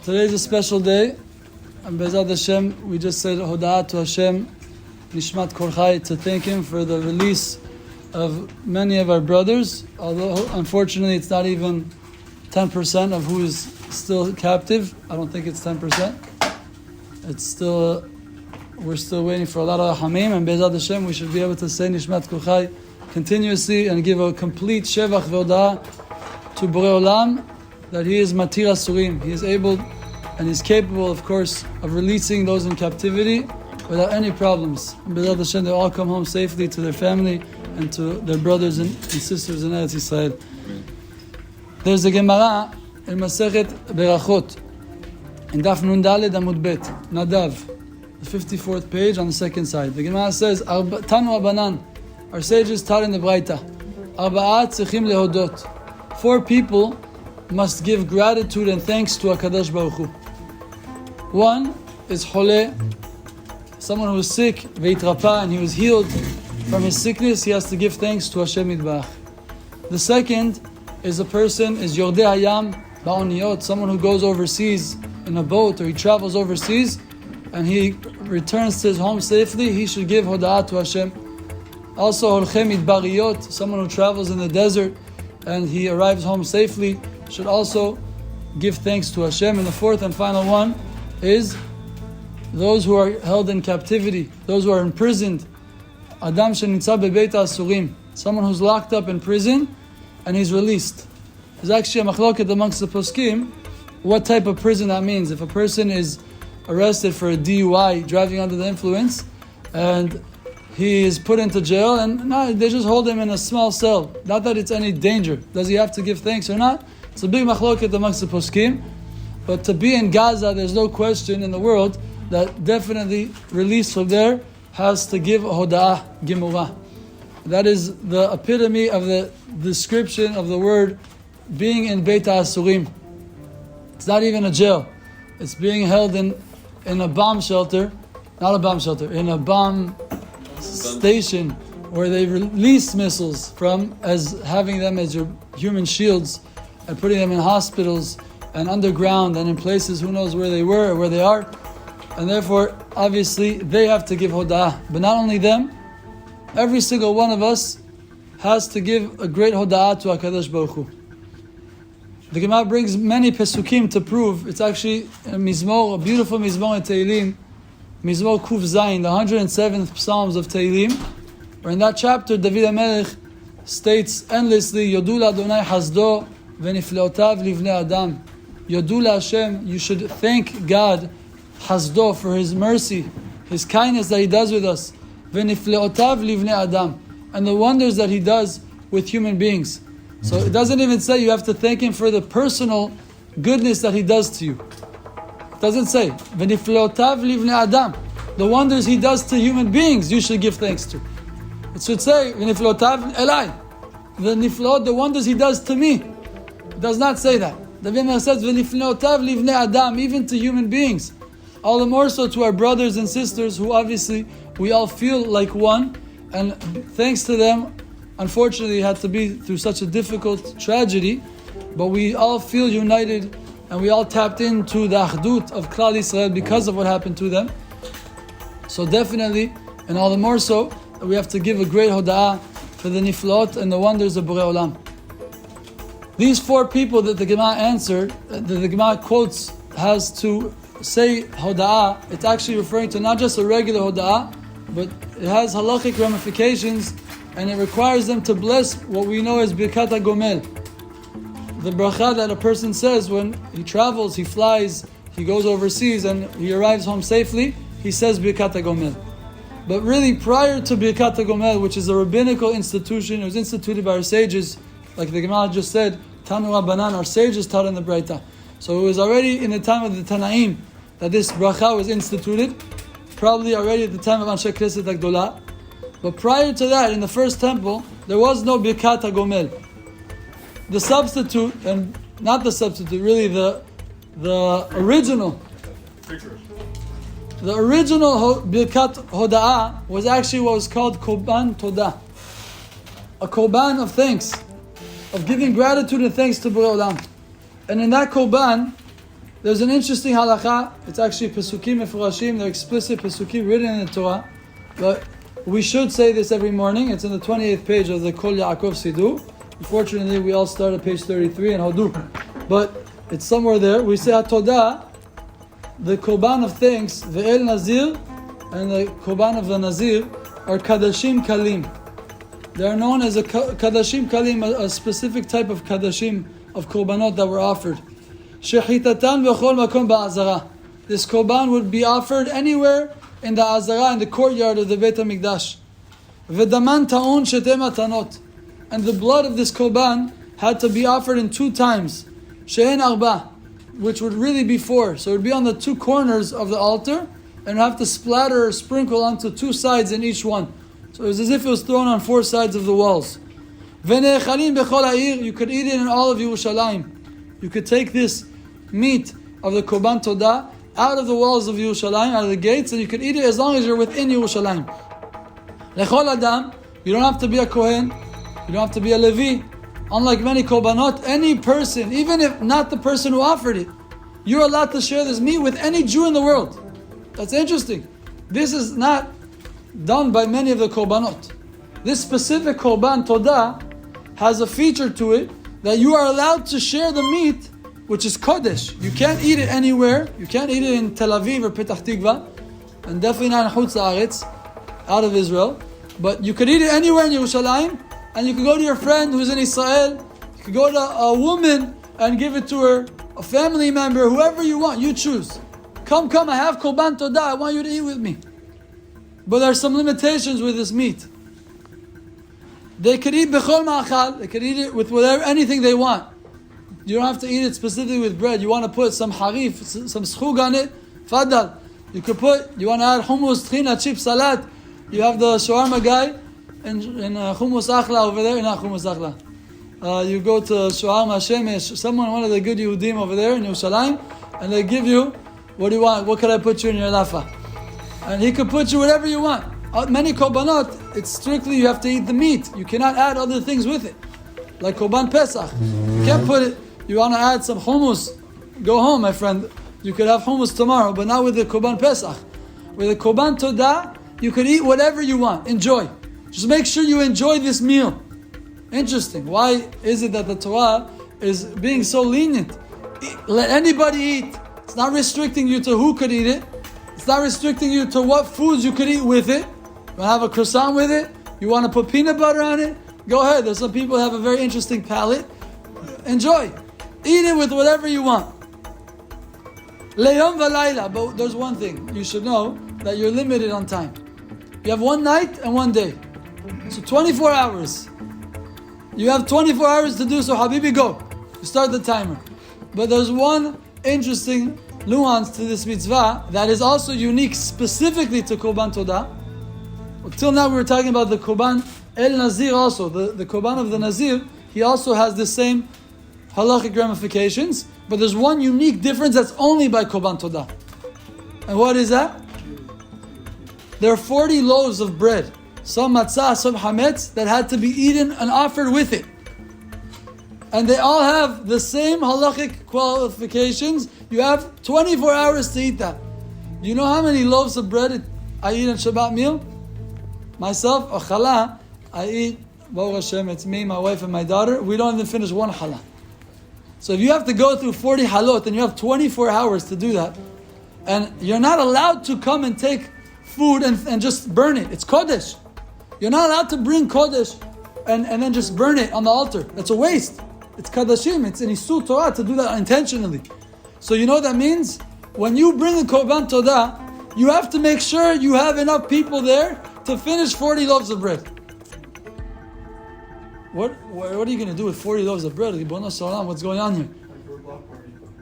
Today is a special day, and Be'ezrat Hashem, we just said Hoda'ah to Hashem, Nishmat Kol Chai, to thank Him for the release of many of our brothers, although unfortunately it's not even 10% of who is still captive. I don't think it's 10%. It's still, we're still waiting for a lot of Hamim, and Be'ezrat Hashem, we should be able to say Nishmat Kol Chai continuously and give a complete Shevach V'Hoda'ah to Borei Olam, that He is Matir Asurim. He is able and He's capable, of course, of releasing those in captivity without any problems. And B'ezrat Hashem, they all come home safely to their family and to their brothers and sisters in Eretz Israel. There's a Gemara in Masechet Berachot, in Daf Nun Daled Amud Bet, Nadav, the 54th page on the second side. The Gemara says, Tanu Abanan, our sages taught in the Braita, Arba'at tzrichim lehodot. 4 people must give gratitude and thanks to HaKadosh Baruch Hu. 1 is Choleh, someone who was sick, Veitrapa, and he was healed from his sickness. He has to give thanks to Hashem Yitbarach. The second is a person, is Yordei Hayam Ba'oniyot, someone who goes overseas in a boat, or he travels overseas and he returns to his home safely. He should give Hoda'ah to Hashem. Also Holchem Midbariyot, someone who travels in the desert and he arrives home safely, should also give thanks to Hashem. And the fourth and final one is those who are held in captivity, those who are imprisoned. Adam shenitza bebeit asurim, someone who's locked up in prison and he's released. There's actually a machloket amongst the poskim what type of prison that means. If a person is arrested for a DUI, driving under the influence, and he is put into jail, and they just hold him in a small cell. Not that it's any danger. Does he have to give thanks or not? It's a big machloket amongst the poskim. But to be in Gaza, there's no question in the world that definitely released from there has to give Hoda'ah Gemurah. That is the epitome of the description of the word being in Beit HaAsurim. It's not even a jail. It's being held in a bomb shelter, not a bomb shelter, in a bomb station where they release missiles from, as having them as your human shields, and putting them in hospitals and underground and in places who knows where they were or where they are. And therefore, obviously, they have to give Hoda'ah. But not only them, every single one of us has to give a great Hoda'ah to HaKadosh Baruch Hu. The Gemara brings many pesukim to prove. It's actually a mizmor, a beautiful mizmor in Tehillim, Mizmor Kuf Zayin, the 107th Psalms of Tehillim, where in that chapter, David HaMelech states endlessly, Yodu Adonai Hasdo v'nifleotav livnei Adam. Yodu Hashem, you should thank God, Hasdo, for His mercy, His kindness that He does with us. V'nifleotav livnei Adam. And the wonders that He does with human beings. So it doesn't even say you have to thank Him for the personal goodness that He does to you. It doesn't say. V'nifleotav livnei Adam. The wonders He does to human beings, you should give thanks to. It should say, V'nifleotav elai. The wonders He does to me. It does not say that. The Gemara says, V'nifleotav livnei Adam, even to human beings. All the more so to our brothers and sisters who obviously we all feel like one, and thanks to them, unfortunately, it had to be through such a difficult tragedy, but we all feel united and we all tapped into the achdut of Klal Israel because of what happened to them. So definitely, and all the more so, we have to give a great hoda'ah for the niflot and the wonders of Borei Olam. These 4 people that the Gemara answered, that the Gemara quotes, has to say hoda'ah. It's actually referring to not just a regular hoda'ah, but it has halachic ramifications, and it requires them to bless what we know as Birkat HaGomel. The bracha that a person says when he travels, he flies, he goes overseas, and he arrives home safely, he says Birkat HaGomel. But really, prior to Birkat HaGomel, which is a rabbinical institution, it was instituted by our sages, like the Gemara just said, Tanu Rabbanan, our sages taught in the Braita. So it was already in the time of the Tanaim that this bracha was instituted, probably already at the time of Anshe Knesset HaGdolah. But prior to that, in the first temple, there was no Birkat HaGomel. The substitute, and not the substitute, really the original Birkat Hoda'ah was actually what was called Korban Todah. A Korban of thanks, of giving gratitude and thanks to Borei Olam. And in that Korban, There's an interesting halakha. It's actually pesukim mefurashim. They're explicit pesukim written in the Torah. But we should say this every morning. It's in the 28th page of the Kol Yaakov Siddur. Unfortunately, we all start at page 33 in Hodur. But it's somewhere there. We say HaTodah, the Korban of thanks, the El Nazir, and the Korban of the Nazir are Kadashim Kalim. They are known as a Kadashim Kalim, a specific type of Kadashim of Korbanot that were offered. Shechitatan v'chol makom ba'azara. This Korban would be offered anywhere in the Azara, in the courtyard of the Beit HaMikdash. V'daman ta'un sheteh matanot. And the blood of this Korban had to be offered in 2 times. She'en arba, which would really be 4. So it would be on the 2 corners of the altar, and have to splatter or sprinkle onto 2 sides in each one. So it was as if it was thrown on 4 sides of the walls. V'ne'echalim bechol ha'ir, you could eat it in all of Yerushalayim. You could take this meat of the Korban Todah out of the walls of Yerushalayim, out of the gates, and you could eat it as long as you're within Yerushalayim. Lechol adam, you don't have to be a Kohen, you don't have to be a Levi. Unlike many Korbanot, any person, even if not the person who offered it, you're allowed to share this meat with any Jew in the world. That's interesting. This is not done by many of the Korbanot. This specific Korban Todah has a feature to it that you are allowed to share the meat, which is Kodesh. You can't eat it anywhere. You can't eat it in Tel Aviv or Petach Tikva, and definitely not in Laarets, out of Israel. But you could eat it anywhere in Yerushalayim, and you could go to your friend who's in Israel. You could go to a woman and give it to her, a family member, whoever you want. You choose. Come, I have Korban Todah. I want you to eat with me. But there are some limitations with this meat. They could eat bechol ma'achal. They could eat it with whatever, anything they want. You don't have to eat it specifically with bread. You want to put some harif, some schug on it, fadal. You want to add hummus, tchina, chip, salad. You have the shawarma guy and hummus akhla over there. Not hummus akhla. You go to shawarma shemesh, one of the good Yehudim over there in Yerushalayim, and they give you, what do you want? What can I put you in your lafa? And he could put you whatever you want. Many korbanot, it's strictly you have to eat the meat. You cannot add other things with it. Like Korban Pesach. You can't put it, you want to add some hummus, go home, my friend. You could have hummus tomorrow, but not with the Korban Pesach. With the Korban Todah, you could eat whatever you want. Enjoy. Just make sure you enjoy this meal. Interesting. Why is it that the Torah is being so lenient? Let anybody eat. It's not restricting you to who could eat it. It's not restricting you to what foods you could eat with it. You want to have a croissant with it? You want to put peanut butter on it? Go ahead. There's some people who have a very interesting palate. Enjoy. Eat it with whatever you want. Leyom v'layla. But there's one thing. You should know that you're limited on time. You have 1 night and 1 day. So 24 hours. You have 24 hours to do so. Habibi, go. You start the timer. But there's one interesting nuance to this mitzvah that is also unique specifically to Korban Todah. Till now we were talking about the Korban El Nazir also. The Korban of the Nazir, he also has the same halachic ramifications, but there's one unique difference that's only by Korban Todah. And what is that? There are 40 loaves of bread, some matzah, some hametz, that had to be eaten and offered with it. And they all have the same halachic qualifications. You have 24 hours to eat that. Do you know how many loaves of bread I eat in Shabbat meal? Myself, a challah, I eat, Baruch Hashem, it's me, my wife, and my daughter. We don't even finish 1 challah. So if you have to go through 40 halot and you have 24 hours to do that, and you're not allowed to come and take food and just burn it. It's Kodesh. You're not allowed to bring Kodesh and then just burn it on the altar. That's a waste. It's Kadashim. It's an Isur Torah to do that intentionally. So you know what that means? When you bring a Korban Todah, you have to make sure you have enough people there to finish 40 loaves of bread. What are you going to do with 40 loaves of bread? What's going on here?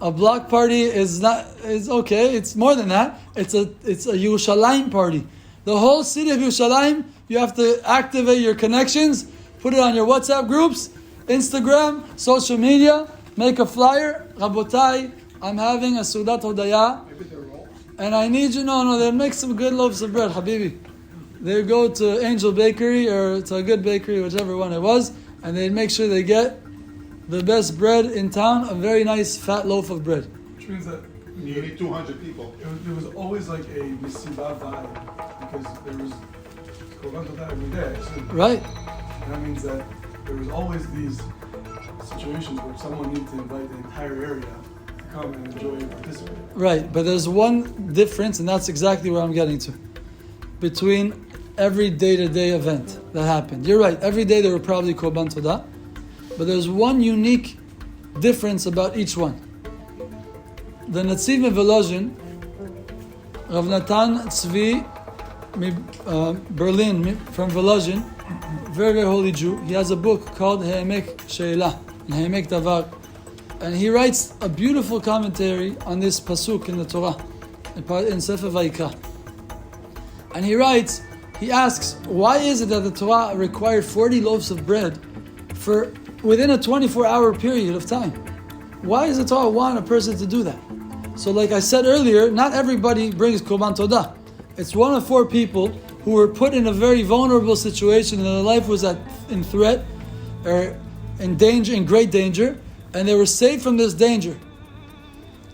A block party is okay. It's more than that. It's a Yerushalayim party. The whole city of Yerushalayim, you have to activate your connections, put it on your WhatsApp groups, Instagram, social media, make a flyer. Rabotai, I'm having a Sudat Hodaya, and I need you. No, they'll make some good loaves of bread, Habibi. They go to Angel Bakery or to a good bakery, whichever one it was, and they make sure they get the best bread in town, a very nice fat loaf of bread. which means that you need 200 people. There was always like a misiba vibe because there was korban todah every day. So Right. that means that there was always these situations where someone needed to invite the entire area to come and enjoy and participate. Right, but there's one difference, and that's exactly where I'm getting to. Between every day-to-day event that happened. You're right, every day there were probably korban todah, but there's one unique difference about each one. The Netziv Mevolozhin, Rav Natan Tzvi Berlin from Volozhin, very, very holy Jew, he has a book called He'emek She'elah, He'emek Davar, and he writes a beautiful commentary on this pasuk in the Torah, in Sefer Vayikra. And he asks, why is it that the Torah required 40 loaves of bread for within a 24-hour period of time? Why does the Torah want a person to do that? So like I said earlier, not everybody brings korban todah. It's one of 4 people who were put in a very vulnerable situation and their life was in threat or in danger, in great danger, and they were saved from this danger.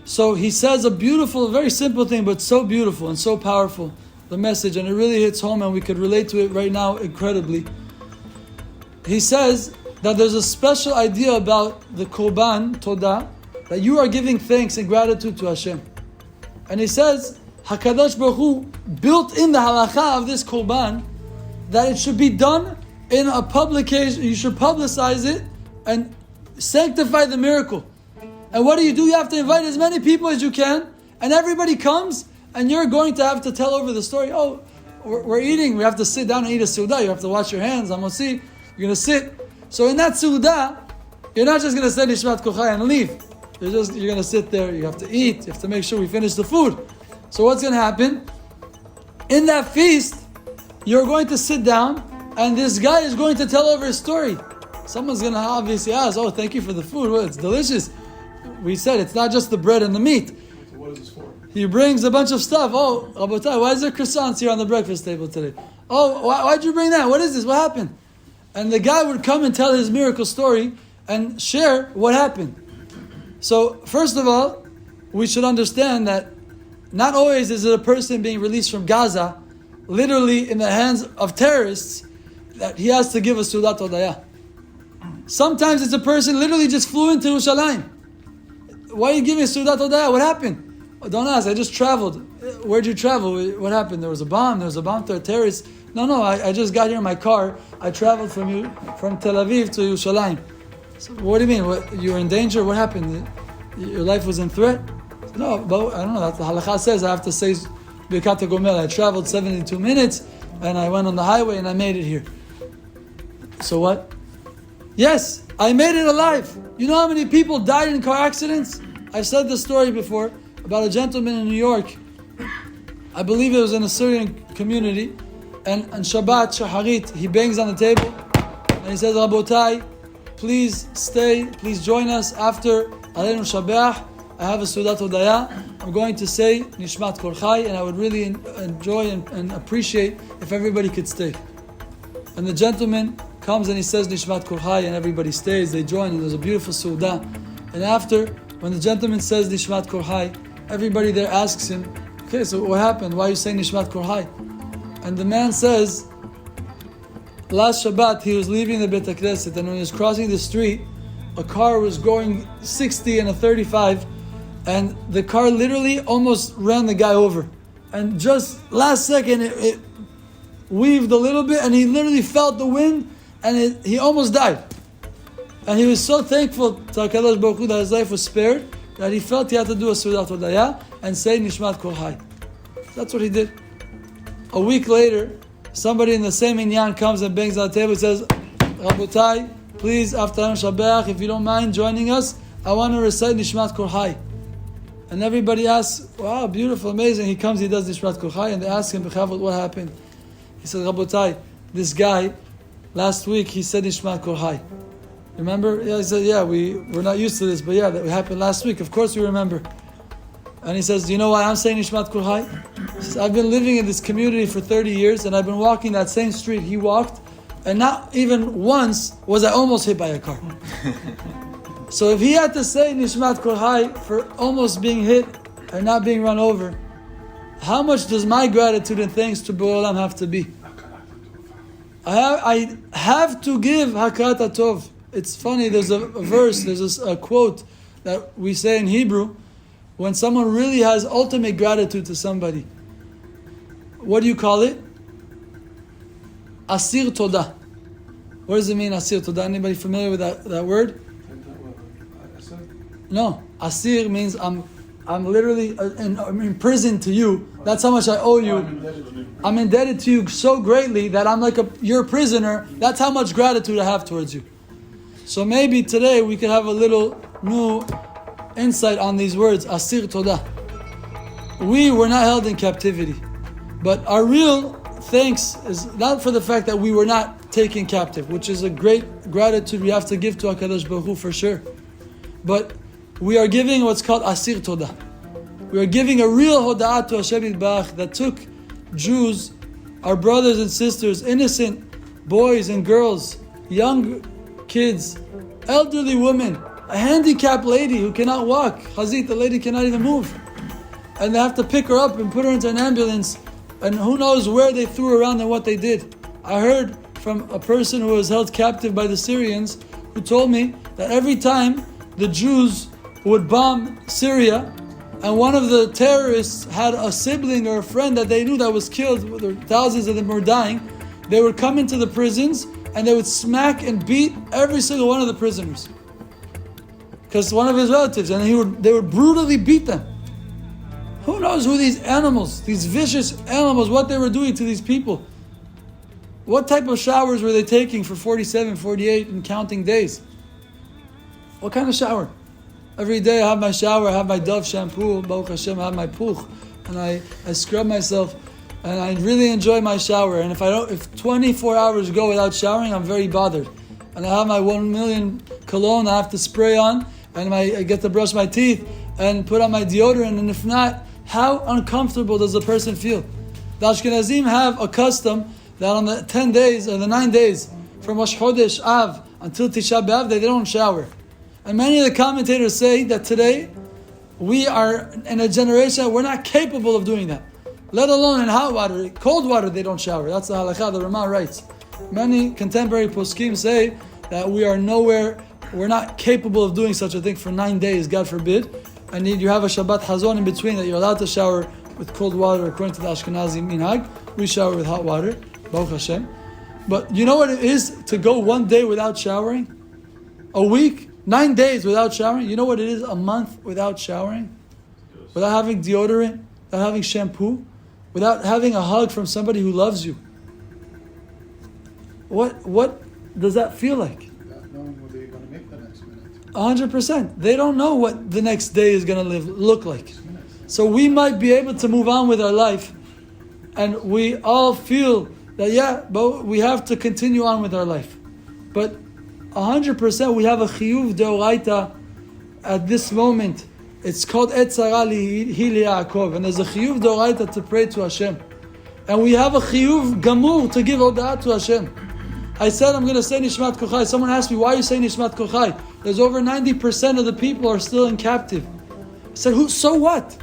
So he says a beautiful, very simple thing, but so beautiful and so powerful, the message, and it really hits home and we could relate to it right now incredibly. He says that there's a special idea about the korban todah, that you are giving thanks and gratitude to Hashem. And he says, HaKadosh Baruch Hu built in the halacha of this korban that it should be done in a publication. You should publicize it and sanctify the miracle. And what do? You have to invite as many people as you can, and everybody comes, and you're going to have to tell over the story. Oh, we're eating. We have to sit down and eat a seudah. You have to wash your hands. Amosi. You're going to sit. So in that seudah, you're not just going to say Nishmat Kochai and leave. You're going to sit there. You have to eat. You have to make sure we finish the food. So what's going to happen? In that feast, you're going to sit down, and this guy is going to tell over his story. Someone's going to obviously ask, oh, thank you for the food. Well, it's delicious. We said it's not just the bread and the meat. So what is this for? He brings a bunch of stuff. Oh, Rabotai, why is there croissants here on the breakfast table today? Oh, why'd you bring that? What is this? What happened? And the guy would come and tell his miracle story and share what happened. So, first of all, we should understand that not always is it a person being released from Gaza, literally in the hands of terrorists, that he has to give a Seudat Hodaya. Sometimes it's a person literally just flew into Yerushalayim. Why are you giving a Seudat Hodaya? What happened? Oh, don't ask, I just traveled. Where'd you travel? What happened? There was a bomb to a terrorist. No, I just got here in my car. I traveled from Tel Aviv to Yerushalayim. So what do you mean? You were in danger? What happened? Your life was in threat? No, but I don't know. That's the halakha says I have to say Birkat HaGomel. I traveled 72 minutes and I went on the highway and I made it here. So what? Yes, I made it alive. You know how many people died in car accidents? I've said this story before about a gentleman in New York. I believe it was in a Syrian community. And on Shabbat, Shaharit, he bangs on the table and he says, Rabotai, please stay, please join us after Eiliנו Shabbat. I have a Seudat Hodaya. I'm going to say Nishmat Kol Chai, and I would really enjoy and appreciate if everybody could stay. And the gentleman comes and he says Nishmat Kol Chai, and everybody stays. They join, and there's a beautiful Seudah. And after, when the gentleman says Nishmat Kol Chai, everybody there asks him, okay, so what happened? Why are you saying Nishmat Kol Chai? And the man says, last Shabbat he was leaving the Beit HaKnesset, and when he was crossing the street, a car was going 60 and a 35, and the car literally almost ran the guy over. And just last second, it weaved a little bit, and he literally felt the wind, and he almost died. And he was so thankful to HaKadosh Baruch Hu that his life was spared, that he felt he had to do a Seudat Hodaya and say Nishmat Kol Chai. That's what he did. A week later, somebody in the same inyan comes and bangs on the table and says, Rabotai, please, after Shabbat, if you don't mind joining us, I want to recite Nishmat Kol Chai. And everybody asks, wow, beautiful, amazing. He comes, he does Nishmat Kol Chai, and they ask him, what happened? He says, Rabotai, this guy, last week, he said Nishmat Kol Chai. Remember? Yeah, he said, yeah, we're not used to this, but yeah, that happened last week. Of course we remember. And he says, do you know why I'm saying Nishmat Kol Chai? He says, I've been living in this community for 30 years, and I've been walking that same street he walked, and not even once was I almost hit by a car. So if he had to say Nishmat Kol Chai for almost being hit and not being run over, how much does my gratitude and thanks to Borei Olam have to be? I have to give Hakarat HaTov. It's funny, there's a verse, there's a quote that we say in Hebrew, when someone really has ultimate gratitude to somebody. What do you call it? Asir Todah. What does it mean, Asir Todah? Anybody familiar with that word? No. Asir means I'm literally I'm imprisoned to you. That's how much I owe you. I'm indebted to you so greatly that I'm like you're a prisoner. That's how much gratitude I have towards you. So maybe today we could have a little new insight on these words, Asir Todah. We were not held in captivity. But our real thanks is not for the fact that we were not taken captive, which is a great gratitude we have to give to HaKadosh Baruch Hu for sure. But we are giving what's called Asir Todah. We are giving a real hoda'ah to Hashem Yitbarach that took Jews, our brothers and sisters, innocent boys and girls, young kids, elderly women, a handicapped lady who cannot walk. Chazit, the lady cannot even move. And they have to pick her up and put her into an ambulance. And who knows where they threw her around and what they did. I heard from a person who was held captive by the Syrians who told me that every time the Jews would bomb Syria and one of the terrorists had a sibling or a friend that they knew that was killed, thousands of them were dying, they would come into the prisons and they would smack and beat every single one of the prisoners. Because one of his relatives, and they would brutally beat them. Who knows who these animals, these vicious animals, what they were doing to these people? What type of showers were they taking for 47, 48 and counting days? What kind of shower? Every day I have my shower, I have my Dove shampoo, Baruch Hashem, I have my puch, and I scrub myself, and I really enjoy my shower. And if 24 hours go without showering, I'm very bothered. And I have my 1 million cologne I have to spray on, and I get to brush my teeth and put on my deodorant, and if not, how uncomfortable does a person feel? The Ashkenazim have a custom that on the 10 days or the 9 days from Rosh Chodesh Av until Tisha B'Av, they don't shower. And many of the commentators say that today we are in a generation we're not capable of doing that. Let alone in hot water, cold water they don't shower. That's the halakha, the Ramah writes. Many contemporary poskim say that we're not capable of doing such a thing for 9 days, God forbid. And you have a Shabbat Hazon in between that you're allowed to shower with cold water according to the Ashkenazi minhag. We shower with hot water, Baruch Hashem. But you know what it is to go 1 day without showering? A week? 9 days without showering? You know what it is a month without showering? Without having deodorant, without having shampoo, without having a hug from somebody who loves you. What does that feel like? Not knowing what they're going to make the next minute. 100%. They don't know what the next day is going to look like. So we might be able to move on with our life, and we all feel that but we have to continue on with our life. But 100% we have a chiyuv deoraita at this moment. It's called etzara li Yaakov, and there's a chiyuv deoraita to pray to Hashem, and we have a chiyuv gamur to give hoda'ah to Hashem. I said I'm going to say Nishmat Kol Chai. Someone asked me, why are you saying Nishmat Kol Chai? There's over 90% of the people are still in captive. I said, so what?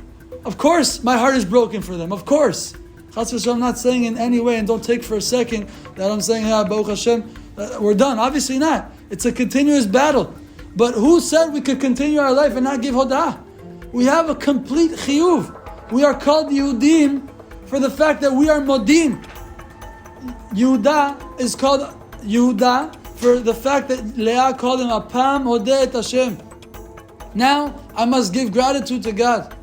Of course my heart is broken for them. Of course. Chas v'shalom, I'm not saying in any way, and don't take for a second that I'm saying, Baruch Hashem, we're done. Obviously not. It's a continuous battle. But who said we could continue our life and not give hoda'ah? We have a complete chiyuv. We are called Yehudim for the fact that we are modim. Yehuda is called Yehuda for the fact that Leah called him Apam Hodeh et Hashem. Now I must give gratitude to God.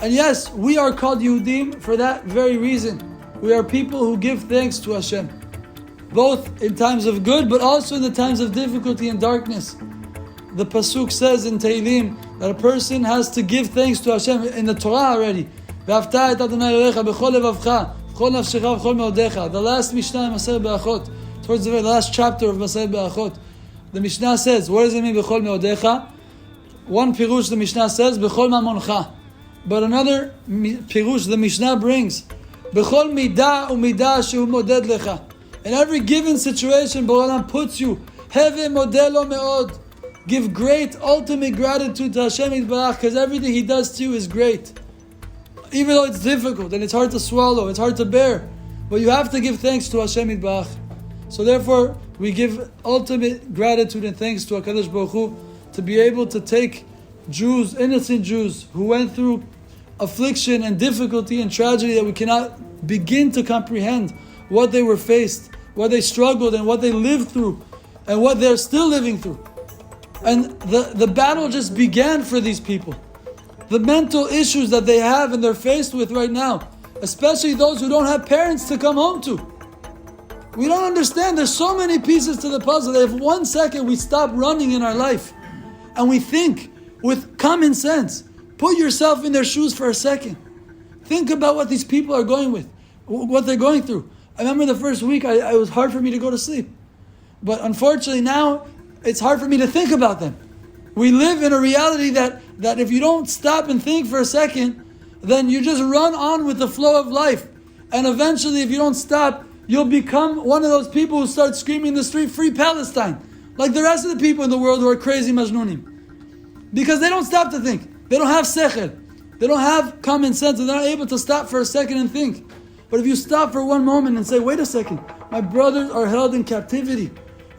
And yes, we are called Yehudim for that very reason. We are people who give thanks to Hashem, both in times of good, but also in the times of difficulty and darkness. The pasuk says in Tehillim that a person has to give thanks to Hashem in the Torah already. V'afta et Adonai Elohecha b'chol levavcha v'chol nafshecha v'chol me'odecha. The last Mishnah in Maseh Be'achot, towards the last chapter of Maseh Be'achot, the Mishnah says, what does it mean b'chol me'odecha? One pirush the Mishnah says, b'chol mamoncha. But another pirush the Mishnah brings, b'chol midah u'midah shehu moded lecha. In every given situation, Borei Olam puts you, heve modelo me'od. Give great, ultimate gratitude to Hashem Yitbarach, because everything He does to you is great. Even though it's difficult and it's hard to swallow, it's hard to bear, but you have to give thanks to Hashem Yitbarach. So therefore, we give ultimate gratitude and thanks to HaKadosh Baruch Hu to be able to take Jews, innocent Jews, who went through affliction and difficulty and tragedy that we cannot begin to comprehend what they were faced, what they struggled and what they lived through, and what they're still living through. And the battle just began for these people. The mental issues that they have and they're faced with right now, especially those who don't have parents to come home to. We don't understand, there's so many pieces to the puzzle that if 1 second we stop running in our life and we think with common sense, put yourself in their shoes for a second. Think about what these people are going with, what they're going through. I remember the first week, it was hard for me to go to sleep. But unfortunately now, it's hard for me to think about them. We live in a reality that if you don't stop and think for a second, then you just run on with the flow of life. And eventually, if you don't stop, you'll become one of those people who start screaming in the street, "Free Palestine!" Like the rest of the people in the world who are crazy majnunim. Because they don't stop to think. They don't have sechel. They don't have common sense, and they're not able to stop for a second and think. But if you stop for one moment and say, "Wait a second, my brothers are held in captivity.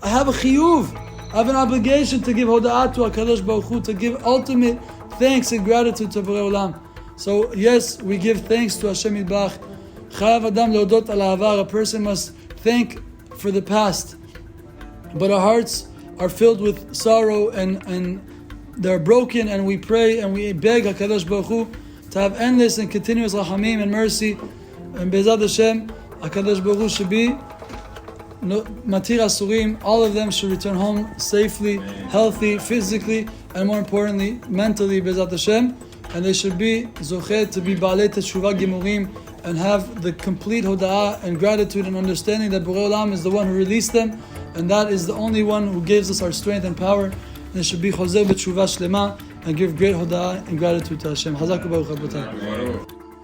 I have a chiyuv. I have an obligation to give hoda'at to HaKadosh Baruch Hu, to give ultimate thanks and gratitude to Borei Olam." So yes, we give thanks to Hashem Yitbarach. Chayav Adam leodot al ha'avar. A person must thank for the past. But our hearts are filled with sorrow and they're broken, and we pray and we beg HaKadosh Baruch Hu to have endless and continuous rachamim and mercy. And Be'ezrat Hashem, HaKadosh Baruch Hu should be Matir Asurim, all of them should return home safely, healthy, physically, and more importantly, mentally, Be'ezrat Hashem. And they should be Zochet to be Baalei Teshuvah Gemurim and have the complete hoda'ah and gratitude and understanding that Borei Olam is the one who released them, and that is the only one who gives us our strength and power. And they should be Chozeh B'Teshuvah Shlema and give great hoda'ah and gratitude to Hashem. Chazak u'Baruch Rabotai.